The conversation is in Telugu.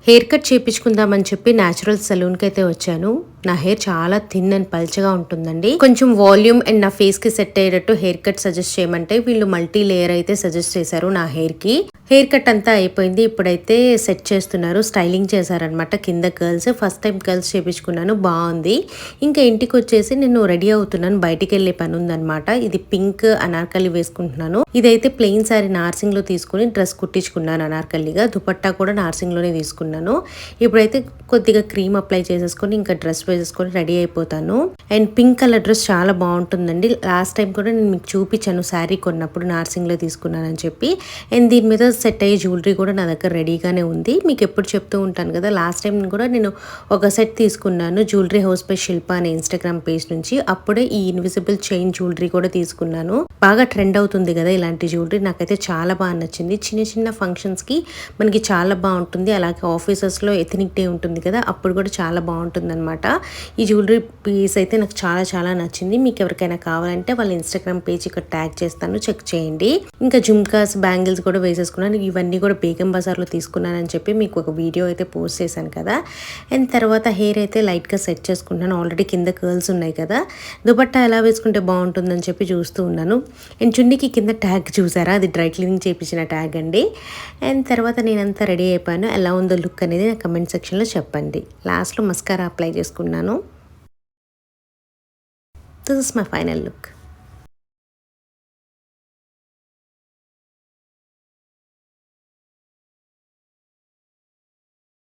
హెయిర్ కట్ చేయించుకుందామని చెప్పి న్యాచురల్ సలూన్కి అయితే వచ్చాను. నా హెయిర్ చాలా థిన్ అండ్ పల్చగా ఉంటుందండి. కొంచెం వాల్యూమ్ అండ్ నా ఫేస్ కి సెట్ అయ్యేటట్టు హెయిర్ కట్ సజెస్ట్ చేయమంటే వీళ్ళు మల్టీ లేయర్ అయితే సజెస్ట్ చేశారు నా హెయిర్ కి. హెయిర్ కట్ అంతా అయిపోయింది. ఇప్పుడైతే సెట్ చేస్తున్నారు, స్టైలింగ్ చేశారనమాట కింద కర్ల్స్. ఫస్ట్ టైం కర్ల్స్ చేయించుకున్నాను, బాగుంది. ఇంకా ఇంటికి వచ్చేసి నేను రెడీ అవుతున్నాను, బయటికి వెళ్ళే పని ఉందనమాట. ఇది పింక్ అనార్కలి వేసుకుంటున్నాను. ఇదైతే ప్లెయిన్ సారీ నార్సింగ్ లో తీసుకుని డ్రెస్ కుట్టించుకున్నాను అనార్కలిగా. దుపట్టా కూడా నార్సింగ్ లోనే తీసుకున్నాను. ఇప్పుడైతే కొద్దిగా క్రీమ్ అప్లై చేసేసుకొని ఇంకా డ్రెస్ వేసేసుకొని రెడీ అయిపోతాను. అండ్ పింక్ కలర్ డ్రెస్ చాలా బాగుంటుందండి. లాస్ట్ టైం కూడా నేను మీకు చూపించాను శారీ కొన్నప్పుడు నార్సింగ్ లో తీసుకున్నానని చెప్పి. అండ్ దీని మీద సెట్ అయ్యే జ్యువెలరీ కూడా నా దగ్గర రెడీగానే ఉంది. మీకు ఎప్పుడు చెప్తూ ఉంటాను కదా, లాస్ట్ టైం కూడా నేను ఒక సెట్ తీసుకున్నాను జ్యువెలరీ హౌస్ బై శిల్ప అనే ఇన్స్టాగ్రామ్ పేజ్ నుంచి. అప్పుడే ఈ ఇన్విజిబుల్ చైన్ జ్యువెలరీ కూడా తీసుకున్నాను. బాగా ట్రెండ్ అవుతుంది కదా ఇలాంటి జ్యువెలరీ, నాకైతే చాలా బాగా నచ్చింది. చిన్న చిన్న ఫంక్షన్స్ కి మనకి చాలా బాగుంటుంది. అలాగే ఆఫీసెస్ లో ఎథనిక్ డే ఉంటుంది కదా, అప్పుడు కూడా చాలా బాగుంటుంది అనమాట. ఈ జ్యువెలరీ పీస్ అయితే నాకు చాలా చాలా నచ్చింది. మీకు ఎవరికైనా కావాలంటే వాళ్ళ ఇన్స్టాగ్రామ్ పేజ్ ఇక్కడ ట్యాగ్ చేస్తాను, చెక్ చేయండి. ఇంకా జుమ్కాస్, బ్యాంగిల్స్ కూడా వేసేసుకున్నాను. ఇవన్నీ కూడా బేగం బజార్లో తీసుకున్నానని చెప్పి మీకు ఒక వీడియో అయితే పోస్ట్ చేశాను కదా. అండ్ తర్వాత హెయిర్ అయితే లైట్గా సెట్ చేసుకుంటున్నాను. ఆల్రెడీ కింద కర్ల్స్ ఉన్నాయి కదా, దుపట్టా ఎలా వేసుకుంటే బాగుంటుందని చెప్పి చూస్తూ ఉన్నాను. అండ్ చున్నీకి కింద ట్యాగ్ చూసారా, అది డ్రై క్లీనింగ్ చేయించిన ట్యాగ్ అండి. అండ్ తర్వాత నేనంతా రెడీ అయిపోయాను. ఎలా ఉందో లుక్ అనేది నా కమెంట్ సెక్షన్లో చెప్పండి. లాస్ట్లో మస్కారా అప్లై చేసుకున్నాను. This is my final look.